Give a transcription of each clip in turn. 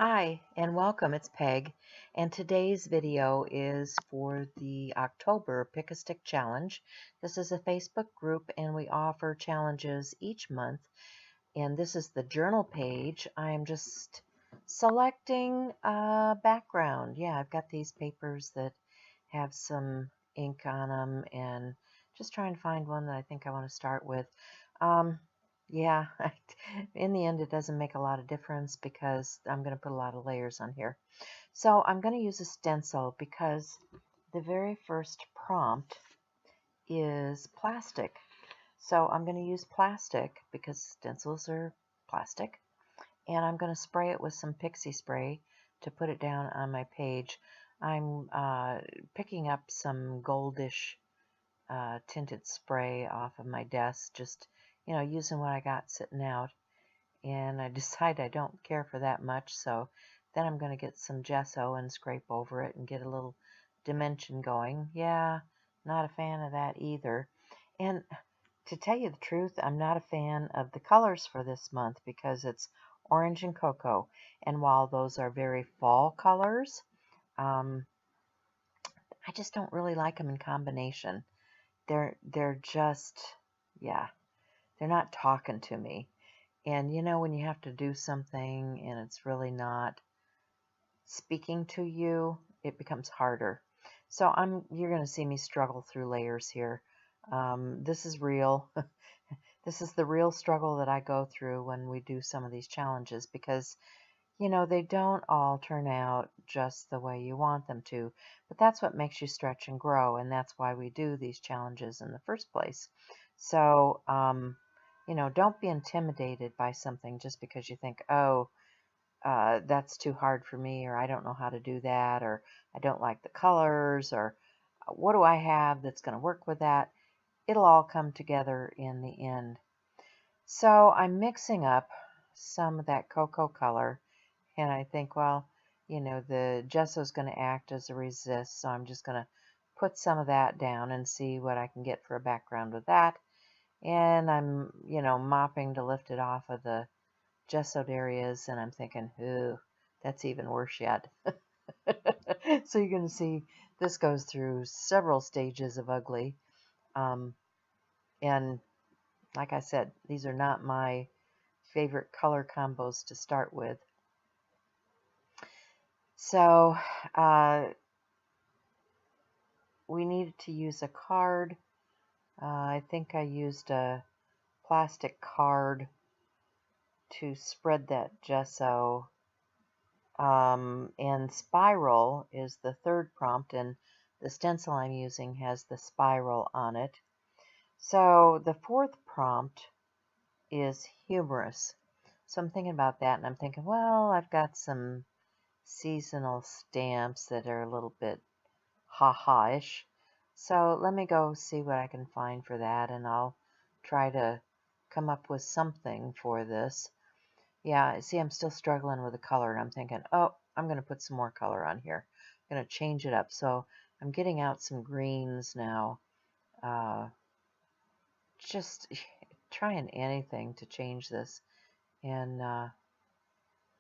Hi and welcome, it's Peg, and today's video is for the October Pick a Stick Challenge. This is a Facebook group and we offer challenges each month, and this is the journal page. I'm just selecting a background. Yeah, I've got these papers that have some ink on them and just trying to find one that I think I want to start with. Um, yeah, in the end, it doesn't make a lot of difference because I'm going to put a lot of layers on here. So I'm going to use a stencil because the very first prompt is plastic. So I'm going to use plastic because stencils are plastic. And I'm going to spray it with some pixie spray to put it down on my page. I'm picking up some goldish tinted spray off of my desk, just using what I got sitting out, and I decide I don't care for that much, so then I'm going to get some gesso and scrape over it and get a little dimension going. Yeah, not a fan of that either. And to tell you the truth, I'm not a fan of the colors for this month because it's orange and cocoa, and while those are very fall colors, um, I just don't really like them in combination. They're just, yeah, they're not talking to me. And when you have to do something and it's really not speaking to you, it becomes harder. So you're going to see me struggle through layers here. This is real. This is the real struggle that I go through when we do some of these challenges because, they don't all turn out just the way you want them to. But that's what makes you stretch and grow, and that's why we do these challenges in the first place. So, don't be intimidated by something just because you think, oh, that's too hard for me, or I don't know how to do that, or I don't like the colors, or what do I have that's going to work with that? It'll all come together in the end. So I'm mixing up some of that cocoa color, and I think, well, the gesso is going to act as a resist, so I'm just going to put some of that down and see what I can get for a background with that. And I'm, mopping to lift it off of the gessoed areas, and I'm thinking, ooh, that's even worse yet. So you're going to see this goes through several stages of ugly. And like I said, these are not my favorite color combos to start with. So we needed to use a card. I think I used a plastic card to spread that gesso. And spiral is the third prompt, and the stencil I'm using has the spiral on it. So the fourth prompt is humorous. So I'm thinking about that, and I'm thinking, well, I've got some seasonal stamps that are a little bit ha-ha-ish. So let me go see what I can find for that, and I'll try to come up with something for this. Yeah, see, I'm still struggling with the color, and I'm thinking, oh, I'm going to put some more color on here. I'm going to change it up. So I'm getting out some greens now. Just trying anything to change this. And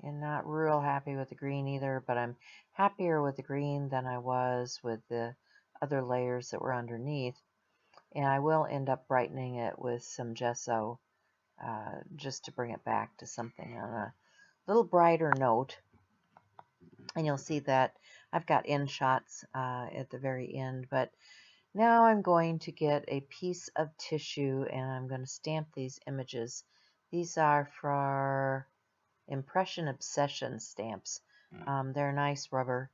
not real happy with the green either, but I'm happier with the green than I was with the other layers that were underneath. And I will end up brightening it with some gesso just to bring it back to something on a little brighter note. And you'll see that I've got end shots at the very end, but now I'm going to get a piece of tissue and I'm going to stamp these images. These are for Impression Obsession stamps. They're nice rubber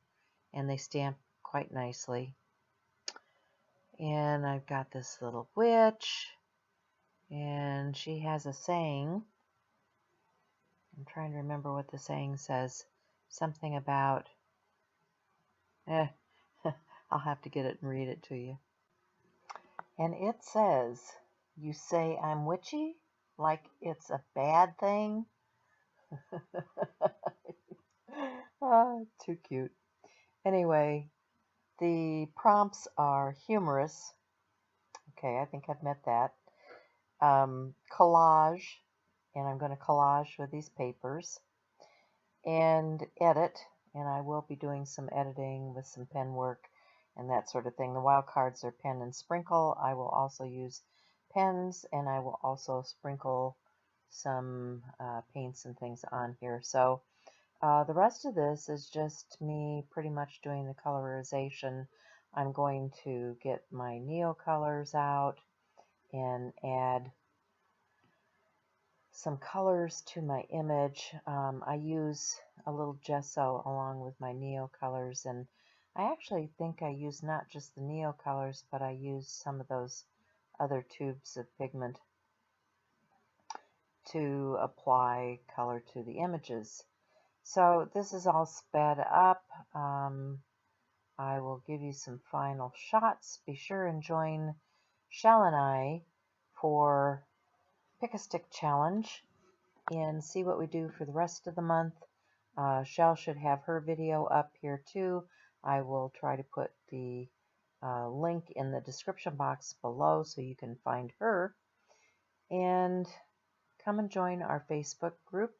and they stamp quite nicely. And I've got this little witch, and she has a saying. I'm trying to remember what the saying says. Something about, I'll have to get it and read it to you. And it says, you say I'm witchy like it's a bad thing. Oh, too cute. Anyway, the prompts are humorous. Okay, I think I've met that. Collage, and I'm going to collage with these papers. and edit, and I will be doing some editing with some pen work and that sort of thing. The wild cards are pen and sprinkle. I will also use pens, and I will also sprinkle some paints and things on here. So the rest of this is just me pretty much doing the colorization. I'm going to get my Neo colors out and add some colors to my image. I use a little gesso along with my Neo colors, and I actually think I use not just the Neo colors, but I use some of those other tubes of pigment to apply color to the images. So this is all sped up. I will give you some final shots. Be sure and join Shell and I for Pick a Stick Challenge and see what we do for the rest of the month. Shell should have her video up here too. I will try to put the link in the description box below so you can find her. And come and join our Facebook group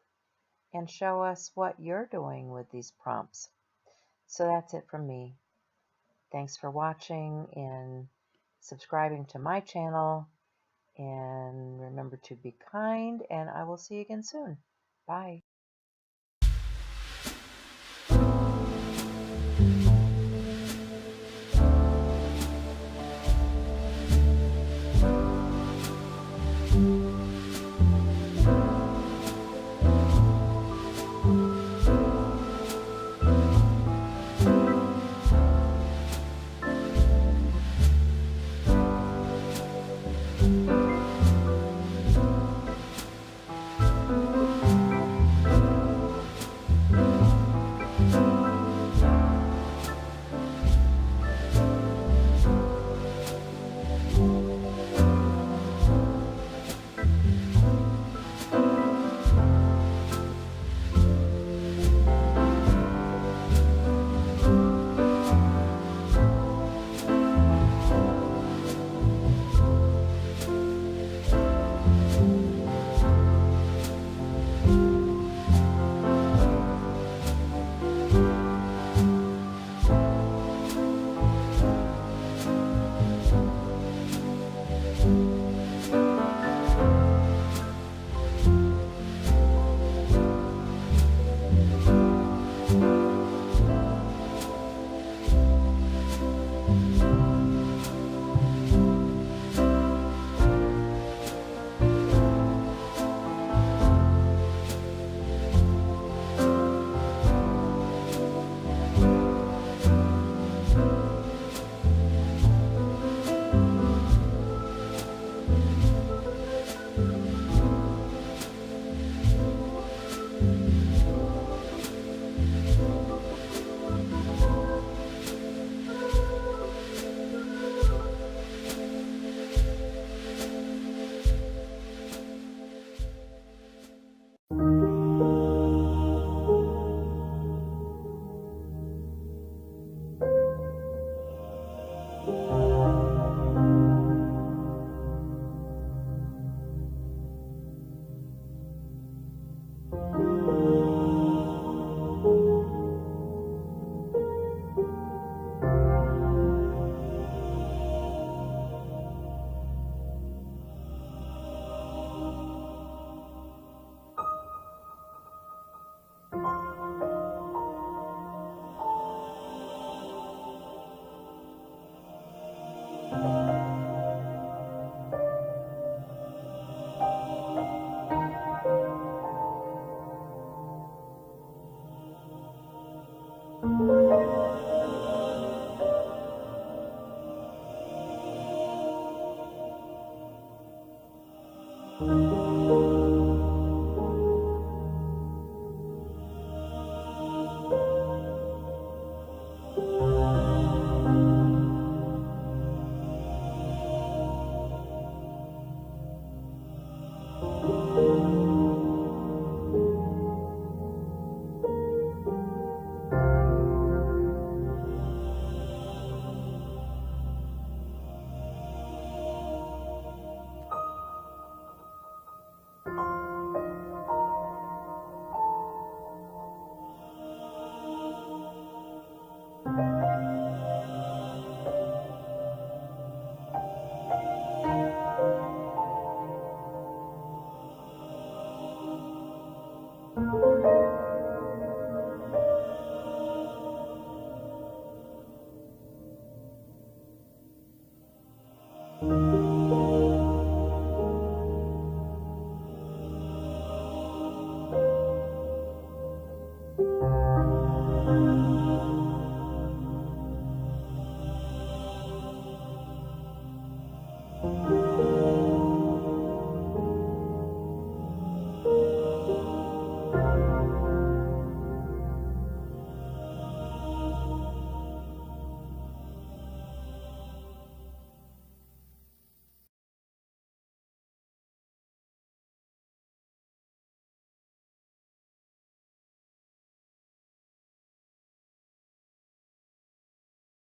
and show us what you're doing with these prompts. So that's it from me. Thanks for watching and subscribing to my channel. And remember to be kind, and I will see you again soon. Bye.